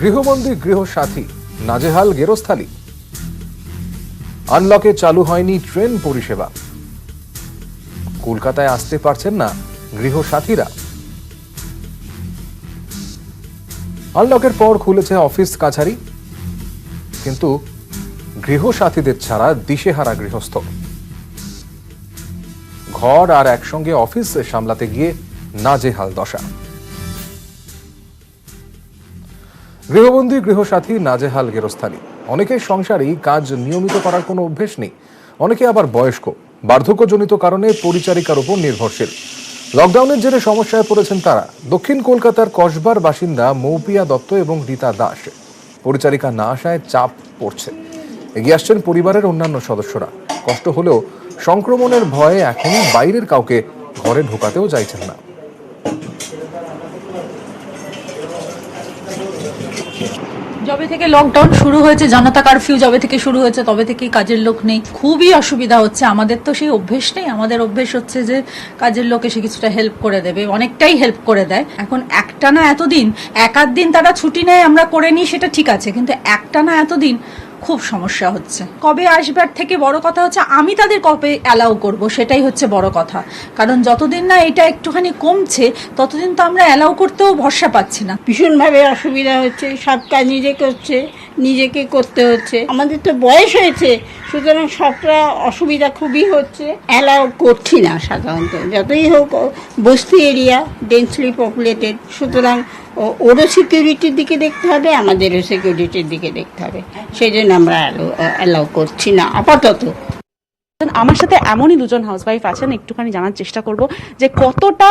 গৃহবন্দী গৃহসাথী, নাজেহাল গেরস্থালি। আনলকে চালু হয়নি ট্রেন পরিষেবা। কলকাতায় আসতে পারছেন না গৃহসাথীরা। আনলকের পর খুলেছে অফিস কাছারি, কিন্তু গৃহসাথীদের ছাড়া দিশেহারা গৃহস্থ। ঘর আর একসঙ্গে অফিস সামলাতে গিয়ে নাজেহাল দশা। গৃহবন্দী গৃহসাথী, নাজেহাল গেরস্থালি। অনেকের সংসারেই কাজ নিয়মিত করার কোনো অভ্যেস নেই। অনেকে আবার বয়স্ক, বার্ধক্যজনিত কারণে পরিচারিকার উপর নির্ভরশীল। লকডাউনের জেরে সমস্যায় পড়েছেন তারা। দক্ষিণ কলকাতার কসবার বাসিন্দা মৌপিয়া দত্ত এবং রীতা দাস। পরিচারিকা না আসায় চাপ পড়ছে। এগিয়ে আসছেন পরিবারের অন্যান্য সদস্যরা। কষ্ট হলেও সংক্রমণের ভয়ে এখনই বাইরের কাউকে ঘরে ঢোকাতেও চাইছেন না। যবে থেকে লকডাউন শুরু হয়েছে, জনতা কারফিউ যবে থেকে শুরু হয়েছে তবে থেকেই কাজের লোক নেই। খুবই অসুবিধা হচ্ছে। আমাদের তো সেই অভ্যেস নেই। আমাদের অভ্যেস হচ্ছে যে কাজের লোক এসে কিছুটা হেল্প করে দেবে, অনেকটাই হেল্প করে দেয়। এখন একটানা এতদিন, এক আধ দিন তারা ছুটি নেয়, আমরা করে নিই, সেটা ঠিক আছে, কিন্তু একটানা এতদিন খুব সমস্যা হচ্ছে। কবে আসবার থেকে বড় কথা হচ্ছে আমি তাদের কবে অ্যালাউ করব, সেটাই হচ্ছে বড় কথা। কারণ যতদিন না এটা একটুখানি কমছে ততদিন তো আমরা অ্যালাউ করতেও ভরসা পাচ্ছি না। ভীষণভাবে অসুবিধা হচ্ছে। সব কাজ নিজেকে করতে হচ্ছে। আমাদের তো বয়স হয়েছে, সুতরাং সবটা অসুবিধা খুবই হচ্ছে। অ্যালাউ করছি না সাধারণত, যতই হোক বস্তি এরিয়া, ডেন্সলি পপুলেটেড, সুতরাং ওরও সিকিউরিটির দিকে দেখতে হবে, আমাদেরও সিকিউরিটির দিকে দেখতে হবে। সেই জন্য আমরা অ্যালাউ করছি না আপাতত। আমার সাথে এমনই দুজন হাউসওয়াইফ আছেন, একটুখানি জানার চেষ্টা করব যে কতটা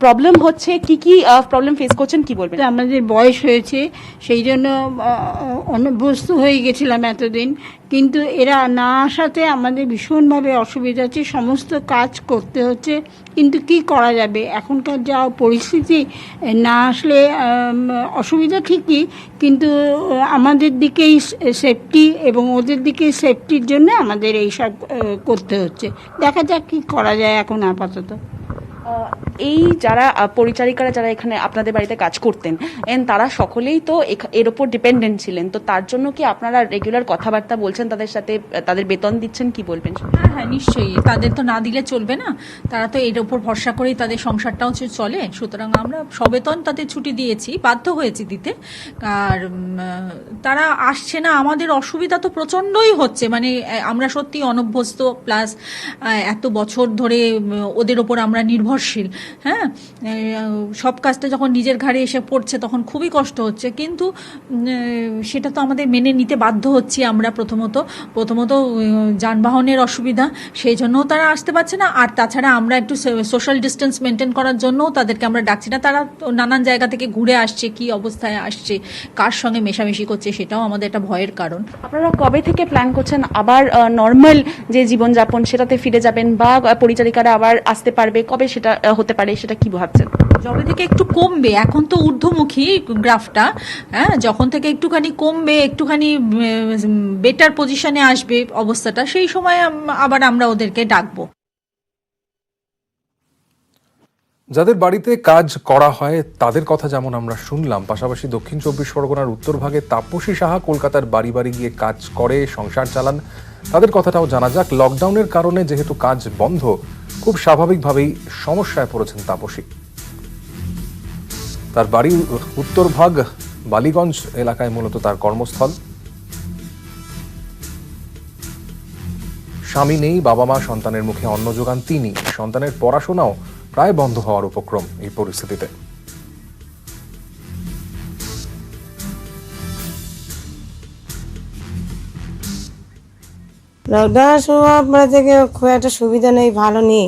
প্রবলেম হচ্ছে, কি কি প্রবলেম ফেস করছেন, কি বলবেন। আমাদের বয়স হয়েছে, সেই জন্য অনভ্যস্ত হয়ে গেছিলাম এতদিন, কিন্তু এরা না আসাতে আমাদের ভীষণভাবে অসুবিধা হচ্ছে। সমস্ত কাজ করতে হচ্ছে, কিন্তু কি করা যাবে এখনকার যা পরিস্থিতি। না আসলে অসুবিধা ঠিকই, কিন্তু আমাদের দিকেই সেফটি এবং ওদের দিকেই সেফটির জন্য আমাদের এইসব করতে হচ্ছে। দেখা যাক কি করা যায় এখন আপাতত। এই যারা পরিচারিকারা যারা এখানে আপনাদের বাড়িতে কাজ করতেন, তারা সকলেই তো এর উপর ডিপেন্ডেন্ট ছিলেন, তো তার জন্য কি আপনারা রেগুলার কথাবার্তা বলছেন তাদের সাথে, তাদের বেতন দিচ্ছেন, কি বলবেন? হ্যাঁ, নিশ্চয়ই। তাদের তো না দিলে চলবে না। তারা তো এর উপর ভরসা করেই তাদের সংসারটাও চলে। সুতরাং আমরা সবেতন তাদের ছুটি দিয়েছি, বাধ্য হয়েছি দিতে। আর তারা আসছে না, আমাদের অসুবিধা তো প্রচণ্ডই হচ্ছে। মানে আমরা সত্যি অনভ্যস্ত, প্লাস এত বছর ধরে ওদের ওপর আমরা নির্ভরশীল। হ্যাঁ, সব কাজটা যখন নিজের ঘাড়ে এসে পড়ছে তখন খুবই কষ্ট হচ্ছে, কিন্তু সেটা তো আমাদের মেনে নিতে বাধ্য হচ্ছি আমরা। প্রথমত যানবাহনের অসুবিধা, সেই জন্যও তারা আসতে পারছে না। আর তাছাড়া আমরা একটু সোশ্যাল ডিস্টেন্স মেনটেন করার জন্যও তাদেরকে আমরা ডাকছি না। তারা নানান জায়গা থেকে ঘুরে আসছে, কি অবস্থায় আসছে, কার সঙ্গে মেশামেশি করছে, সেটাও আমাদের একটা ভয়ের কারণ। আপনারা কবে থেকে প্ল্যান করছেন আবার নর্মাল যে জীবনযাপন সেটাতে ফিরে যাবেন, বা পরিচারিকারা আবার আসতে পারবে, কবে সেটা হতে পারে, সেটা কি ভাবছেন? যবে থেকে একটু কমবে, এখন তো ঊর্ধ্বমুখী গ্রাফটা, হ্যাঁ, যখন থেকে একটুখানি কমবে, একটুখানি বেটার পজিশনে আসবে অবস্থাটা, সেই সময় আবার আমরা ওদেরকে ডাকবো। যাদের বাড়িতে কাজ করা হয় তাদের কথা যেমন আমরা শুনলাম, পাশাপাশি দক্ষিণ 24 পরগনার উত্তর ভাগে তাপসী সাহা কলকাতার বাড়ি বাড়ি গিয়ে কাজ করে সংসার চালান, তাদের কথাটাও জানা যাক। লকডাউনের কারণে যেহেতু কাজ বন্ধ, খুব স্বাভাবিকভাবেই সমস্যায় পড়েছেন তাপসী। তার বাড়ি উত্তর ভাগ বালিগঞ্জ এলাকায় মূলত তার কর্মস্থল। স্বামী নেই, বাবা মা, সন্তানের মুখে অন্ন যোগান তিনি। সন্তানের পড়াশোনাও প্রায় বন্ধ হওয়ার উপক্রম এই পরিস্থিতিতে। লকডাউনের সময় আপনার থেকে খুব একটা সুবিধা নেই, ভালো নেই।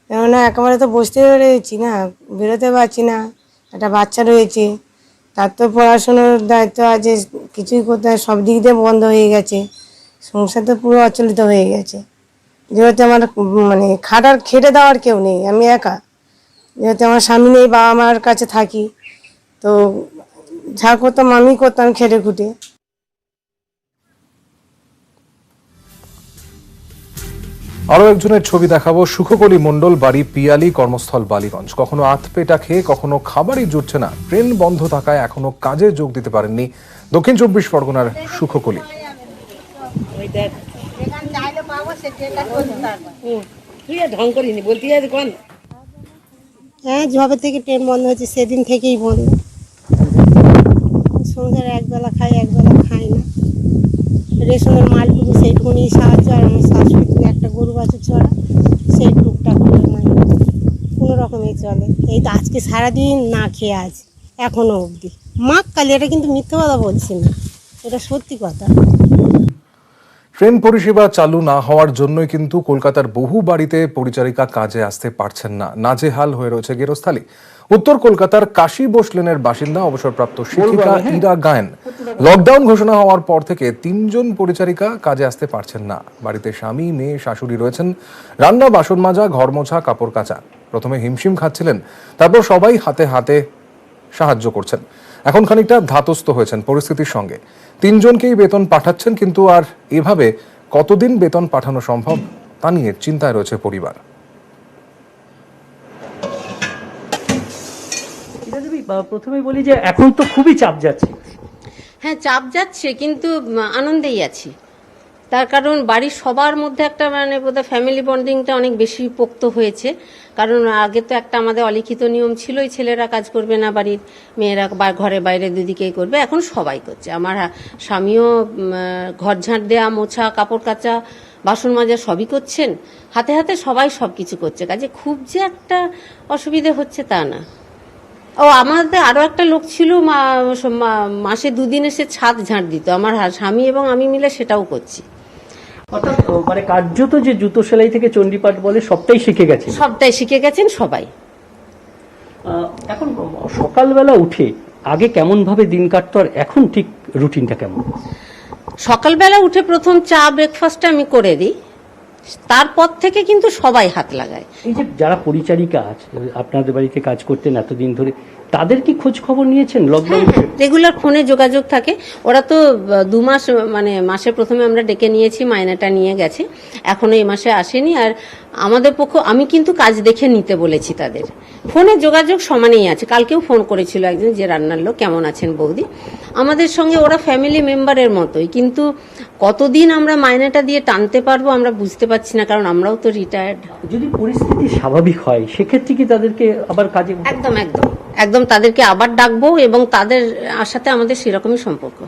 কেননা একেবারে তো বসতে রয়েছি না, বেরোতে পারছি না। একটা বাচ্চা রয়েছে, তার তো পড়াশুনোর দায়িত্ব আছে, কিছুই করতে হয়, সব দিক দিয়ে বন্ধ হয়ে গেছে। সংসার তো পুরো অচলিত হয়ে গেছে। যেহেতু আমার মানে খেটে দেওয়ার কেউ নেই, আমি একা। যেহেতু আমার স্বামী নেই, বাবা মার কাছে থাকি, তো যা করতাম আমি করতাম খেটে খুঁটে। আরো একজনের ছবি দেখাবো। সুখকলি মণ্ডল, বাড়ি পিয়ালি, কর্মস্থল বালিগঞ্জ। কখনো আধপেটা খেয়ে কখনো খাবারই জুটছে না। ট্রেন বন্ধ থাকায় এখনো কাজে যোগ দিতে পারেননি দক্ষিণ 24 পরগনার সুখকলি। হ্যাঁ, যবে থেকে ট্রেন বন্ধ হয়েছে সেদিন থেকেই বন্ধ। সংসারে একবেলা খাই, একবেলা খাই না। রেশনের মালটুকু সেইটুকুনি সাহায্য, আর আমার শাশুড়ি একটা গরু বাছুর ছড়া, সেই টুকটাক করে মানে কোনো রকমে চলে। এই তো আজকে সারাদিন না খেয়ে আছে এখনো অবধি। মাক কালি, এটা কিন্তু মিথ্যে কথা বলছি না, এটা সত্যি কথা। ট্রেন পরিষেবা চালু না হওয়ার জন্যই কিন্তু কলকাতার বহু বাড়িতে পরিচারিকা কাজে আসতে পারছেন না। নাজেহাল হয়ে রয়েছে গেরস্থালী। উত্তর কলকাতার কাশী বোস লেনের বাসিন্দা অবসরপ্রাপ্ত শিক্ষিকা ইরা গায়েন। লকডাউন ঘোষণা হওয়ার পর থেকে 3 পরিচারিকা কাজে আসতে পারছেন না। বাড়িতে স্বামী, মেয়ে, শাশুড়ি রয়েছেন। রান্না, বাসন মাজা, ঘর মোছা, কাপড় কাচা। প্রথমে হিমশিম খাচ্ছিলেন, তারপর সবাই হাতে হাতে সাহায্য করছেন। এখন খানিকটা ধাতস্থ হয়েছেন পরিস্থিতির সঙ্গে। 3জনকেই বেতন পাঠাচ্ছেন, কিন্তু আর এভাবে কতদিন বেতন পাঠানো সম্ভব তা নিয়ে চিন্তায় রয়েছে পরিবার। প্রথমেই বলি যে এখন তো খুবই চাপ যাচ্ছে। হ্যাঁ, চাপ যাচ্ছে, কিন্তু আনন্দেই আছি। তার কারণ বাড়ির সবার মধ্যে একটা মানে বোধহয় ফ্যামিলি বন্ডিংটা অনেক বেশি পোক্ত হয়েছে। কারণ আগে তো একটা আমাদের অলিখিত নিয়ম ছিলই, ছেলেরা কাজ করবে না, বাড়ির মেয়েরা ঘরে বাইরে দুদিকেই করবে। এখন সবাই করছে। আমার স্বামীও ঘর ঝাঁট দেওয়া, মোছা, কাপড় কাচা, বাসন মাজা সবই করছেন। হাতে হাতে সবাই সব কিছু করছে। কাজে খুব যে একটা অসুবিধে হচ্ছে তা না। ও, আমাদের আরো একটা লোক ছিল, মাসে 2 দিন এসে ছাদ ঝাঁট দিত। আমার স্বামী এবং আমি মিলে সেটাও করছি। অর্থাৎ মানে কার্যত যে জুতো সেলাই থেকে চণ্ডীপাঠ বলে সবটাই শিখে গেছে। সবটাই শিখে গেছেন সবাই। এখন সকালবেলা উঠে আগে কেমন ভাবে দিন কাটতো, আর এখন ঠিক রুটিনটা কেমন? সকালবেলা উঠে প্রথম চা ব্রেকফাস্টটা আমি করে দিই, তারপর থেকে কিন্তু সবাই হাত লাগায়। এই যে যারা পরিচারিকা আছে আপনাদের বাড়িতে কাজ করতেন এতদিন ধরে, তাদের কি খোঁজ খবর নিয়েছেন? লকডাউন রেগুলার ফোনে যোগাযোগ থাকে। ওরা তো 2 মাস মানে মাসে প্রথমে আমরা ডেকে নিয়েছি, মাইনেটা নিয়ে গেছে, এখনো এই মাসে আসেনি। আর আমাদের পক্ষ আমি কিন্তু কাজ দেখে নিতে বলেছি তাদের। ফোনে যোগাযোগ সমানেই আছে। কালকেও ফোন করেছিল একজন, যে রান্নার লোক, কেমন আছেন বৌদি। আমাদের সঙ্গে ওরা ফ্যামিলি মেম্বারের মতোই। কিন্তু কতদিন আমরা মাইনেটা দিয়ে টানতে পারবো আমরা বুঝতে পারছি না, কারণ আমরাও তো রিটায়ার্ড। যদি পরিস্থিতি স্বাভাবিক হয় সেক্ষেত্রে কি তাদেরকে আবার কাজে? একদম একদম একদম তাদেরকে আবার ডাকবো, এবং তাদের সাথে আমাদের সেরকমই সম্পর্ক।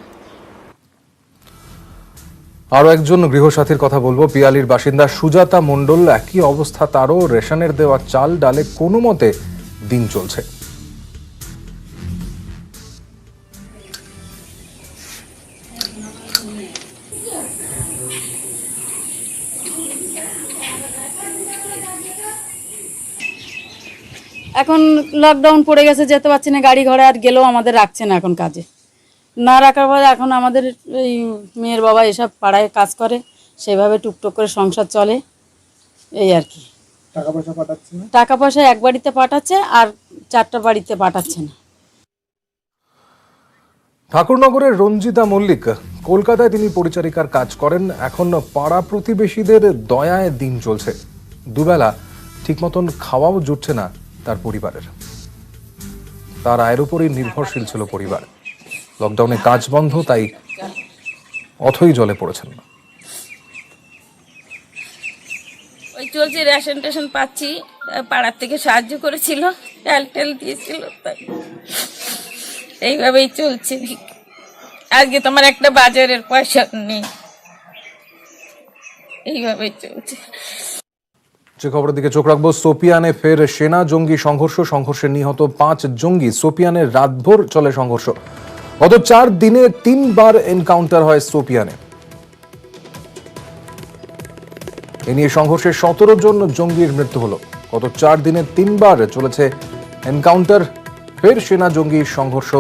আরো একজন গৃহসাথীর কথা বলবো। পিয়ালির বাসিন্দা সুজাতা মণ্ডল। একই অবস্থা তারও। রেশনের দেওয়া চাল ডালে কোনো মতে দিন চলছে। এখন লকডাউন পড়ে গেছে, যেতে পারছি না, গাড়ি ঘোড়া আর গেলেও আমাদের রাখছে না এখন কাজে। না রাখার পরে এখন আমাদের এই মেয়ের বাবা এসব পাড়ায় কাজ করে, সেভাবে টুকটুক করে সংসার চলে, এই আর কি। টাকা পয়সা এক বাড়িতে পাঠাচ্ছে আর 4টা বাড়িতে পাঠাচ্ছে না। ঠাকুরনগরের রঞ্জিতা মল্লিক। কলকাতায় তিনি পরিচারিকার কাজ করেন। এখন পাড়া প্রতিবেশীদের দয়ায় দিন চলছে। দুবেলা ঠিক মতন খাওয়াও জুটছে না তার পরিবারের। তার আয়ের উপরই নির্ভরশীল ছিল পরিবার। লকডাউনে কাজ বন্ধ, তাই অথই জলে পড়েছেন। ওই চলছে, রেশন টেশন পাচ্ছি, পাড়ার থেকে সাহায্য করেছিল, তেল টেল দিয়েছিল, তাই এইভাবেই চলছে। আজকে তোমার একটা বাজারের পয়সা নেই, এইভাবেই চলছে। যে খবরের দিকে চোখ রাখবো, সোপিয়ানে ফের সেনা জঙ্গি সংঘর্ষে নিহত 5 জঙ্গি। সোপিয়ানে রাতভর চলে সংঘর্ষ। গত 4 দিনে 3 বার এনকাউন্টার হয় সোপিয়ানে। এ নিয়ে সংঘর্ষে 17 জন জঙ্গির মৃত্যু হলো। গত 4 দিনে 3 বার চলেছে এনকাউন্টার। ফের সেনা জঙ্গি সংঘর্ষ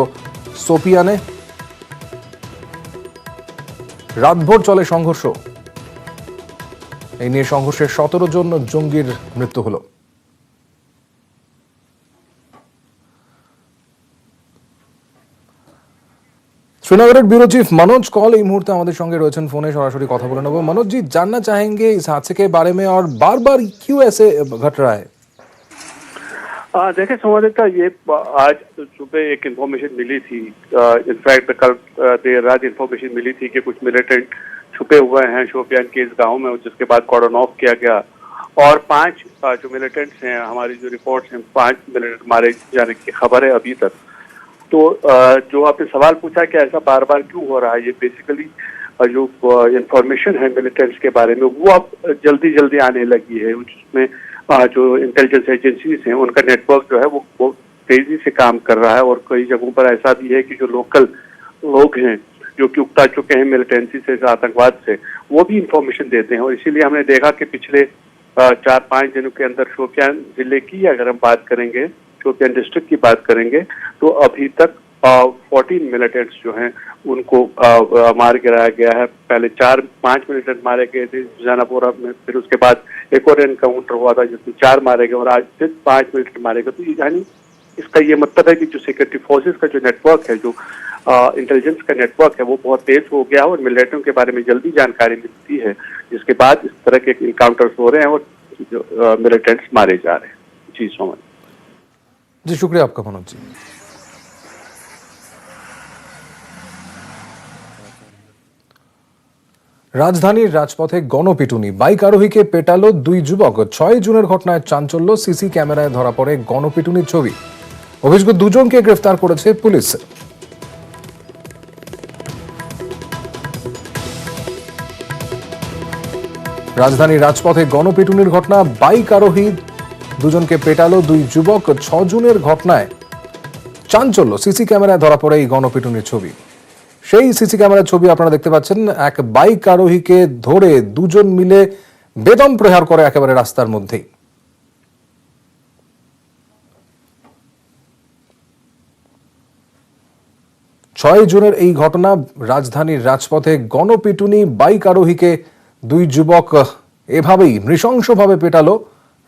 সোপিয়ানে। রাতভর চলে সংঘর্ষ। এই নিয়ে সংঘর্ষে 17 জন জঙ্গির মৃত্যু হলো। श्रीनगर ब्यूरो चीफ मनोज कौल इस मुहूर्ते हमारे संगे रয়েছেন ফোনে সরাসরি কথা বলে নেব। मनोज जी, जानना चाहेंगे इस हादसे के बारे में और बार बार क्यों ऐसे घट रहा है? देखिए संवाददाता, ये आज सुबह एक इन्फॉर्मेशन मिली थी, इनफैक्ट कल देर रात इन्फॉर्मेशन मिली थी कि कुछ मिलिटेंट छुपे हुए हैं शोपियान के इस गांव में, जिसके बाद कॉर्डन ऑफ किया गया और 5 जो मिलिटेंट्स हैं, हमारी जो रिपोर्ट्स हैं, 5 मिलिटेंट मारे जाने की खबर है अभी तक। तो जो आपने सवाल पूछा कि ऐसा बार बार क्यों हो रहा है, ये बेसिकली जो इंफॉर्मेशन है मिलिटेंट्स के बारे में वो अब जल्दी जल्दी आने लगी है। उसमें जो इंटेलिजेंस एजेंसीज हैं उनका नेटवर्क जो है वो तेजी से काम कर रहा है और कई जगहों पर ऐसा भी है कि जो लोकल लोग हैं जो कि उकता चुके हैं मिलिटेंसी से, आतंकवाद से, वो भी इंफॉर्मेशन देते हैं। और इसीलिए हमने देखा कि पिछले 4-5 दिनों के अंदर शोपियान जिले की अगर हम बात करेंगे, शोपियान डिस्ट्रिक्ट की बात करेंगे, तो अभी तक 14 मिलिटेंट्स जो हैं उनको मार गिराया गया है। पहले 4-5 मिलिटेंट मारे गए थे जानापोरा में, फिर उसके बाद एक और एनकाउंटर हुआ था जिसमें 4 मारे गए और आज फिर 5 मिलिटेंट मारे गए। तो यानी इसका ये मतलब है कि जो सिक्योरिटी फोर्सेस का जो नेटवर्क है, जो इंटेलिजेंस का नेटवर्क है, वो बहुत तेज हो गया है और मिलिटेंटों के बारे में जल्दी जानकारी मिलती है, जिसके बाद इस तरह के इनकाउंटर्स हो रहे हैं और जो मिलिटेंट्स मारे जा रहे हैं। जी सोमन जी, शुक्रिया आपका मनोज जी। রাজধানীর রাজপথে গণপিটুনি, বাইক আরোহীকে পেটালো 2 যুবক। 6 জুনের ঘটনায় চাঞ্চল্য, সিসি ক্যামেরায় ধরা পড়ে গণপিটুনির ছবি। অভিযুক্ত দুজনকে গ্রেফতার করেছে পুলিশ। রাজধানীর রাজপথে গণপিটুনির ঘটনা, বাইক আরোহী দুজনকে পেটালো 2 যুবক। 6 জুনের ঘটনায় চাঞ্চল্য, সিসি ক্যামেরায় ধরা পড়ে এই গণপিটুনির ছবি। সেই সিসি ক্যামেরার ছবি আপনারা দেখতে পাচ্ছেন। এক বাইক আরোহীকে ধরে দুজন মিলে বেদম প্রহার করে একেবারে রাস্তার মধ্যেই। ছয় জুনের এই ঘটনা, রাজধানীর রাজপথে গণপিটুনি, বাইক আরোহীকে 2 যুবক এভাবেই নৃশংসভাবে পেটালো।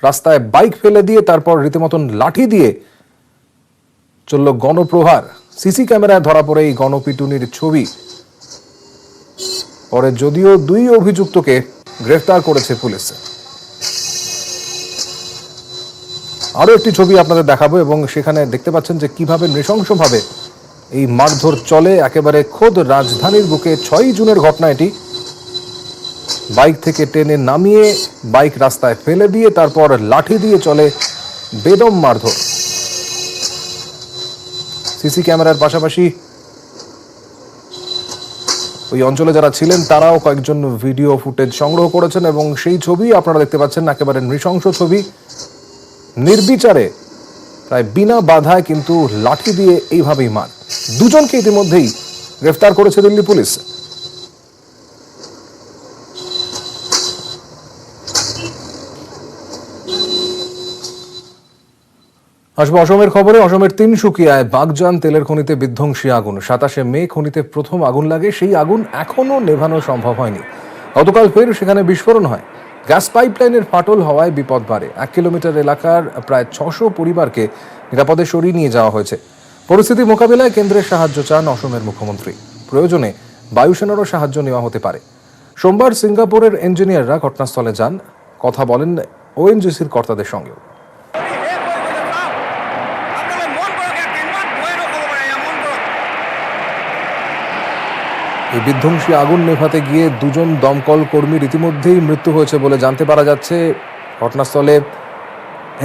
রাস্তায় বাইক ফেলে দিয়ে তারপর রীতিমতন লাঠি দিয়ে চলল গণপ্রহার। সিসি ক্যামেরায় ধরা পড়ে এই গণপিটুনির ছবি। পরে যদিও 2 অভিযুক্তকে গ্রেফতার করেছে পুলিশ। আরো একটি ছবি আপনাদের দেখাবো এবং সেখানে দেখতে পাচ্ছেন যে কিভাবে নৃশংসভাবে এই মারধর চলে একেবারে খোদ রাজধানীর বুকে। 6 জুনের ঘটনা এটি। বাইক থেকে টেনে নামিয়ে বাইক রাস্তায় ফেলে দিয়ে তারপর লাঠি দিয়ে চলে বেদম মারধর। সিসি ক্যামেরার পাশাপাশি ওই অঞ্চলে যারা ছিলেন তারাও কয়েকজন ভিডিও ফুটেজ সংগ্রহ করেছেন এবং সেই ছবি আপনারা দেখতে পাচ্ছেন। একেবারে নৃশংস ছবি, নির্বিচারে প্রায় বিনা বাধায় কিন্তু লাঠি দিয়ে এইভাবেই মার। দুজনকে ইতিমধ্যেই গ্রেফতার করেছে দিল্লি পুলিশ। আসবো অসমের খবরে। অসমের তিনসুকিয়ায় বাগজান তেলের খনিতে বিধ্বংসী আগুন। 27শে মে খনিতে প্রথম আগুন লাগে। সেই আগুন এখনো নেভানো সম্ভব হয়নি। গতকাল ফের সেখানে বিস্ফোরণ হয়। গ্যাস পাইপলাইনের ফাটল হওয়ায় বিপদ বাড়ে। 1 কিলোমিটার এলাকার প্রায় 600 পরিবারকে নিরাপদে সরিয়ে নিয়ে যাওয়া হয়েছে। পরিস্থিতি মোকাবিলায় কেন্দ্রের সাহায্য চান অসমের মুখ্যমন্ত্রী। প্রয়োজনে বায়ুসেনারও সাহায্য নেওয়া হতে পারে। সোমবার সিঙ্গাপুরের ইঞ্জিনিয়াররা ঘটনাস্থলে যান, কথা বলেন ওএনজিসির কর্তাদের সঙ্গেও। এই বিধ্বংসী আগুন নেভাতে গিয়ে 2 দমকল কর্মীর ইতিমধ্যেই মৃত্যু হয়েছে বলে জানতে পারা যাচ্ছে। ঘটনাস্থলে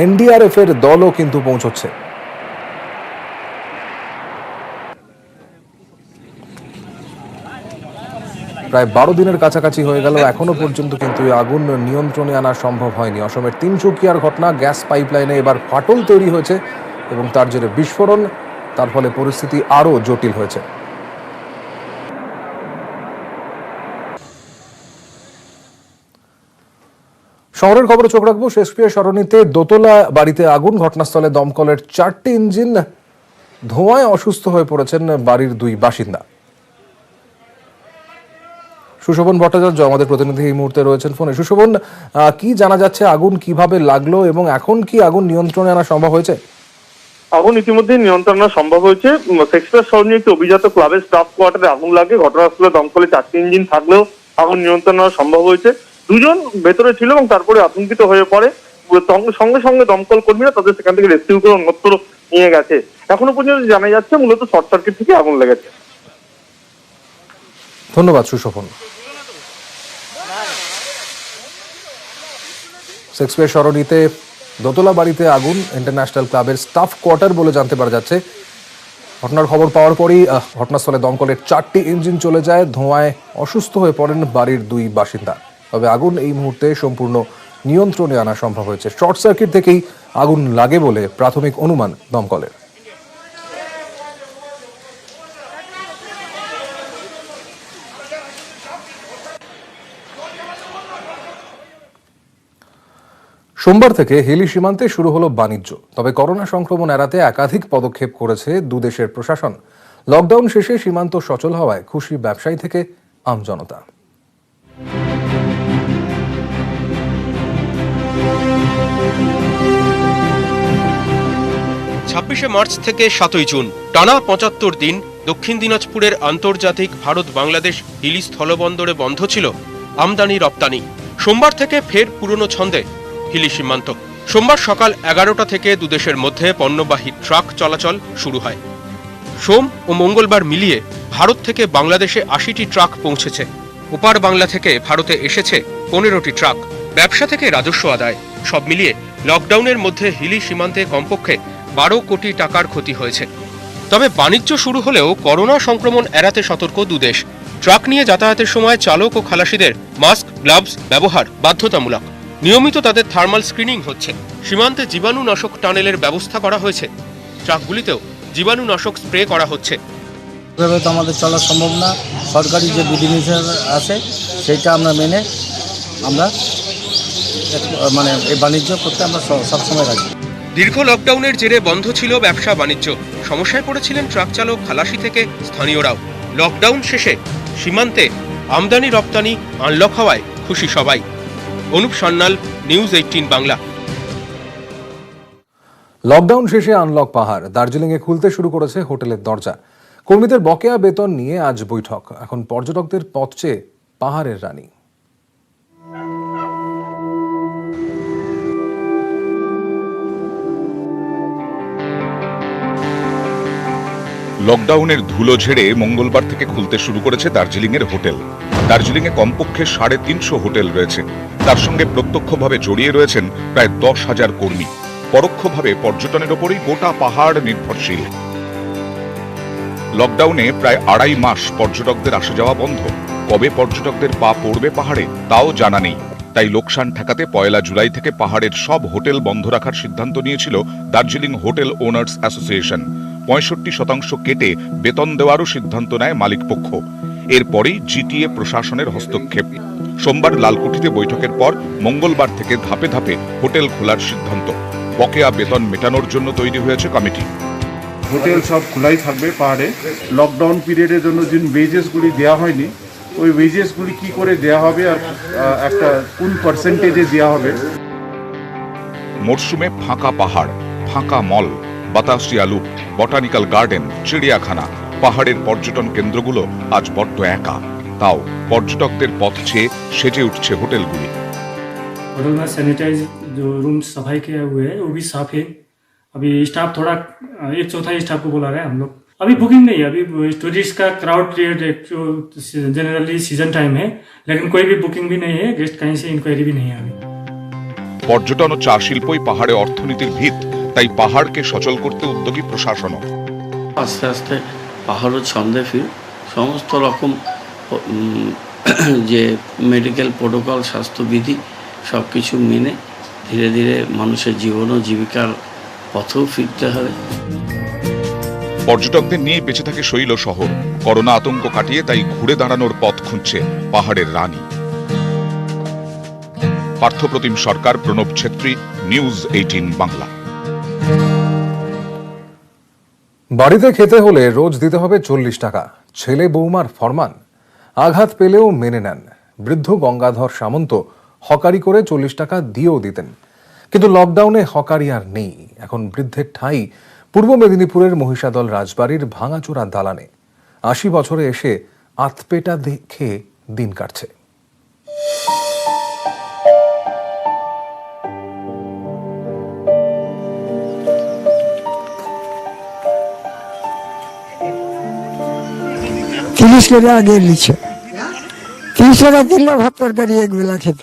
এনডিআরএফ এর দলও কিন্তু পৌঁছচ্ছে। প্রায় 12 দিনের কাছাকাছি হয়ে গেল, এখনো পর্যন্ত কিন্তু এই আগুন নিয়ন্ত্রণে আনা সম্ভব হয়নি। অসমের তিনসুকিয়ার ঘটনা, গ্যাস পাইপলাইনে এবার ফাটল তৈরি হয়েছে এবং তার জেরে বিস্ফোরণ। তার ফলে পরিস্থিতি আরও জটিল হয়েছে। শহরের খবরে চোখ রাখবো। শেক্সপিয়ার সরণিতে দোতলা বাড়িতে আগুন। ঘটনাস্থলে দমকলের 4টি ইঞ্জিন। ধোঁয়ায় অসুস্থ হয়ে পড়েছেন বাড়ির 2 বাসিন্দা। সুশোভন ভট্টাচার্য আমাদের প্রতিনিধি এই মুহূর্তে রয়েছেন ফোনে। সুশোভন, কি জানা যাচ্ছে, আগুন কিভাবে লাগলো এবং এখন কি আগুন নিয়ন্ত্রণে আনা সম্ভব হয়েছে? আগুন ইতিমধ্যে নিয়ন্ত্রণ আনা সম্ভব হয়েছে। শেক্সপিয়ার সরণি একটি অভিজাত ক্লাবের স্টাফ কোয়ার্টারে আগুন লাগে। ঘটনাস্থলে দমকলে 4টি ইঞ্জিন থাকলেও আগুন নিয়ন্ত্রণ আনা সম্ভব হয়েছে। 2 জন ভেতরে ছিল এবং তারপরে আতঙ্কিত হয়ে পড়ে। সঙ্গে সঙ্গে দমকল কর্মীরা তাদের সেখান থেকে রেস্কিউ করে অন্যত্র নিয়ে গেছে। এখনো পর্যন্ত জানা যাচ্ছে মূলত শর্ট সার্কিট থেকে আগুন লেগেছে। ধন্যবাদ সুশোভন। শেক্সপিয়ার সরণিতে দোতলা বাড়িতে আগুন, ইন্টারন্যাশনাল ক্লাবের স্টাফ কোয়ার্টার বলে জানতে পারা যাচ্ছে। ঘটনার খবর পাওয়ার পরেই ঘটনাস্থলে দমকলের 4টি ইঞ্জিন চলে যায়। ধোঁয়ায় অসুস্থ হয়ে পড়েন বাড়ির 2 বাসিন্দা। তবে আগুন এই মুহূর্তে সম্পূর্ণ নিয়ন্ত্রণে আনা সম্ভব হয়েছে। শর্ট সার্কিট থেকেই আগুন লাগে বলে প্রাথমিক অনুমান দমকলের। সোমবার থেকে হিলি সীমান্তে শুরু হলো বাণিজ্য। তবে করোনা সংক্রমণ এড়াতে একাধিক পদক্ষেপ করেছে দুদেশের প্রশাসন। লকডাউন শেষে সীমান্ত সচল হওয়ায় খুশি ব্যবসায়ী থেকে আমজনতা। 26শে মার্চ থেকে 7ই জুন টানা 75 দিন দক্ষিণ দিনাজপুরের আন্তর্জাতিক ভারত বাংলাদেশ হিলি স্থলবন্দরে বন্ধ ছিল আমদানি রপ্তানি। সোমবার থেকে ফের পুরনো ছন্দে হিলি সীমান্ত। সোমবার সকাল 11টা থেকে দুদেশের মধ্যে পণ্যবাহী ট্রাক চলাচল শুরু হয়। সোম ও মঙ্গলবার মিলিয়ে ভারত থেকে বাংলাদেশে 80টি ট্রাক পৌঁছেছে। ওপার বাংলা থেকে ভারতে এসেছে 15টি ট্রাক। ব্যবসা থেকে রাজস্ব আদায় সব মিলিয়ে লকডাউনের মধ্যে হিলি সীমান্তে কমপক্ষে 12 কোটি টাকার ক্ষতি হয়েছে। তবে বাণিজ্য শুরু হলেও করোনা সংক্রমণ এড়াতে সতর্ক দুদেশ। ট্রাক নিয়ে যাতায়াতের সময় চালক ও খালাসিদের মাস্ক, গ্লাভস ব্যবহার বাধ্যতামূলক। নিয়মিত তাদের থার্মাল স্ক্রিনিং হচ্ছে। সীমান্তে জীবাণুনাশক টানেলের ব্যবস্থা করা হয়েছে। ট্রাকগুলিতেও জীবাণুনাশক স্প্রে করা হচ্ছে। এভাবে তো আমাদের চলা সম্ভব না। সরকারি যে বিধিনিষেধ আছে সেইটা আমরা মেনে আমরা এই বাণিজ্য করতে আমরা সবসময় রাখি। দীর্ঘ লকডাউনের জেরে বন্ধ ছিল ব্যবসা বাণিজ্য। সমস্যায় পড়েছিলেন ট্রাক চালক, খালাসি থেকে স্থানীয়রাও। লকডাউন শেষে সীমান্তে আমদানি রপ্তানি আনলক হওয়ায় খুশি সবাই। অনুপ সান্যাল, নিউজ 18 বাংলা। লকডাউন শেষে আনলক পাহাড়। দার্জিলিংয়ে খুলতে শুরু করেছে হোটেলের দরজা। কর্মীদের বকেয়া বেতন নিয়ে আজ বৈঠক। এখন পর্যটকদের পথ চেয়ে পাহাড়ের রানী। লকডাউনের ধুলো ঝেড়ে মঙ্গলবার থেকে খুলতে শুরু করেছে দার্জিলিংয়ের হোটেল। দার্জিলিংয়ে কমপক্ষে 350 হোটেল রয়েছে। তার সঙ্গে প্রত্যক্ষভাবে জড়িয়ে রয়েছেন প্রায় 10,000 কর্মী। পরোক্ষভাবে পর্যটনের ওপরই গোটা পাহাড় নির্ভরশীল। লকডাউনে প্রায় 2.5 মাস পর্যটকদের আসা যাওয়া বন্ধ। কবে পর্যটকদের পা পড়বে পাহাড়ে তাও জানা নেই। তাই লোকসান ঠেকাতে 1 জুলাই থেকে পাহাড়ের সব হোটেল বন্ধ রাখার সিদ্ধান্ত নিয়েছিল দার্জিলিং হোটেল ওনার্স অ্যাসোসিয়েশন। 65% কেটে বেতন দেওয়ারও সিদ্ধান্ত নেয় মালিকপক্ষ। এরপরেই জিটিএ প্রশাসনের হস্তক্ষেপ। সোমবার লালকুঠিতে বৈঠকের পর মঙ্গলবার থেকে ধাপে ধাপে হোটেল খোলার সিদ্ধান্ত। বকেয়া বেতন মেটানোর জন্য তৈরি হয়েছে কমিটি। হোটেল সব খোলাই থাকবে পাহাড়ে। লকডাউন পিরিয়ডের জন্য যে ওয়েজেসগুলি দেওয়া হয়নি, ওই ওয়েজেসগুলি কি করে দেওয়া হবে আর একটা কোন পার্সেন্টেজে দেওয়া হবে। মরশুমে ফাঁকা পাহাড়, ফাঁকা মল, বাতাসিয়া লুপ, বটানিক্যাল গার্ডেন, চিড়িয়াখানা, পাহাড়ের পর্যটন কেন্দ্রগুলো আজ বড্ড একা। তাও পর্যটকদের পথ চেয়ে সেজে উঠছে হোটেলগুলি। होटल में सैनिटाइज जो रूम सफाई किया हुए है वो भी साफ है। अभी स्टाफ थोड़ा 1/4 स्टाफ को बुला रहे हैं हम लोग। अभी बुकिंग नहीं है। अभी टूरिस्ट का क्राउड पीरियड जो जनरली सीजन टाइम है, लेकिन कोई भी बुकिंग भी नहीं है। गेस्ट कहीं से इंक्वायरी भी नहीं है अभी। পর্যটন ও চা শিল্পই পাহাড়ে অর্থনীতির ভিত। তাই পাহাড়কে সচল করতে উদ্যোগী প্রশাসনও। আস্তে আস্তে পাহাড়ও ছন্দে ফির সমস্ত রকম যে মেডিকেল প্রোটোকল, স্বাস্থ্যবিধি সব কিছু মেনে ধীরে ধীরে মানুষের জীবন ও জীবিকার পথেও ফিরতে হবে। পর্যটকদের নিয়ে বেঁচে থাকে শৈল শহর। করোনা আতঙ্ক কাটিয়ে তাই ঘুরে দাঁড়ানোর পথ খুঁজছে পাহাড়ের রানী। পার্থপ্রতিম সরকার, প্রণব ছেত্রী, নিউজ 18 বাংলা। বাড়িতে খেতে হলে রোজ দিতে হবে 40 টাকা। ছেলে বৌমার ফরমান। আঘাত পেলেও মেনে নেন। বৃদ্ধ গঙ্গাধর সামন্ত হকারি করে 40 টাকা দিয়েও দিতেন। কিন্তু লকডাউনে হকারি আর নেই। এখন বৃদ্ধের ঠাঁই পূর্ব মেদিনীপুরের মহিষাদল রাজবাড়ির ভাঙাচোরা দালানে ৮০ বছরে এসে আতপেটা দেখে দিন কাটছে। তিরিশ করে আগে নিচ্ছে, 30 টাকা কিনলে ভাত তরকারি এক বেলা খেত,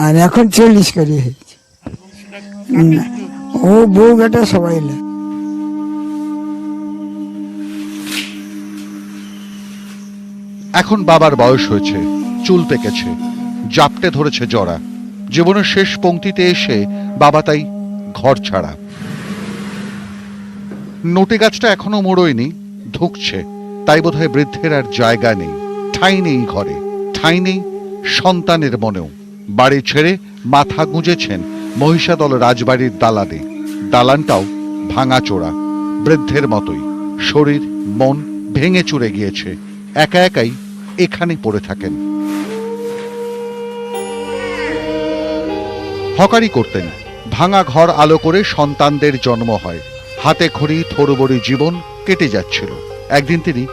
আর এখন 40 করে হয়েছে। ও বউ বেটা সবাই নেয়। এখন বাবার বয়স হয়েছে, চুল পেকেছে, জাপটে ধরেছে জরা। জীবনের শেষ পংক্তিতে এসে বাবা তাই ঘর ছাড়া। নোটে গাছটা এখনো মোড়োয়নি, ধুকছে। তাই বোধহয় বৃদ্ধের আর জায়গা নেই, ঠাঁই নেই ঘরে, ঠাঁই নেই সন্তানের মনেও। বাড়ি ছেড়ে মাথা গুঁজেছেন মহিষাদল রাজবাড়ির দালানে। দালানটাও ভাঙাচোরা, বৃদ্ধের মতোই। শরীর মন ভেঙে চুরে গিয়েছে, একা একাই এখানে পড়ে থাকেন। হকারি করতেন, ভাঙা ঘর আলো করে সন্তানদের জন্ম হয়। হাতে খড়ি থোড়বড়ি জীবন কেটে যাচ্ছিল। একদিন তিনি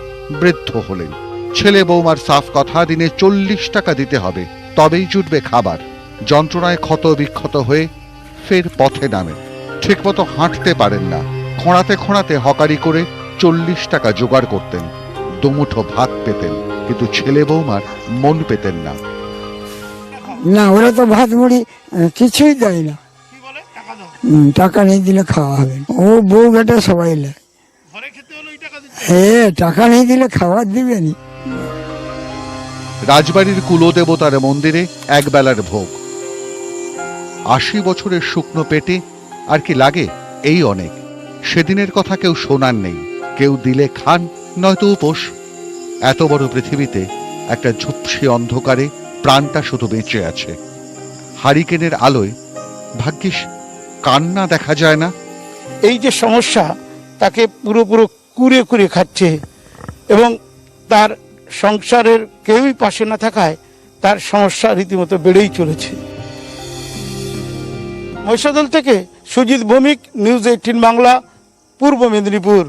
বৃদ্ধ হলেন। ছেলে বৌমার সাফ কথা, দিনে 40 টাকা দিতে হবে, তবেই জুটবে খাবার। যন্ত্রণায় ক্ষত বিক্ষত হয়ে ফের পথে নামেন। ঠিকমতো হাঁটতে পারেন না, খোঁড়াতে খোঁড়াতে হকারি করে 40 টাকা জোগাড় করতেন। দুমুঠো ভাত পেতেন, কিন্তু ছেলে বৌমার মন পেতেন না। না, ওরা তো ভাত মুড়ি কিছুই দেয় না। টাকা নেই দিলে খাওয়া হবে। ও বউ বেটা সবাই নেয়। টাকা নেই দিলে খাবার দিবেনি। রাজবাড়ির কুলদেবতার মন্দিরে একবেলার ভোগ। 80 বছরের শুকনো পেটে আর কি লাগে? এই অনেক। সেদিনের কথা কেউ শোনার নেই। কেউ দিলে খান, নয়তো উপোস। এত বড় পৃথিবীতে একটা ঝুপসি অন্ধকারে প্রাণটা শুধু বেঁচে আছে। হারিকেনের আলোয় ভাগ্যিস কান্না দেখা যায় না। এই যে সমস্যা, তাকে পুরো কুরে কুরে খাচ্ছে, এবং তার সংসারের কেউই পাশে না থাকায় তার সমস্যা রীতিমতো বেড়েই চলেছে। মহিষাদল থেকে সুজিত ভৌমিক, নিউজ 18 বাংলা, পূর্ব মেদিনীপুর।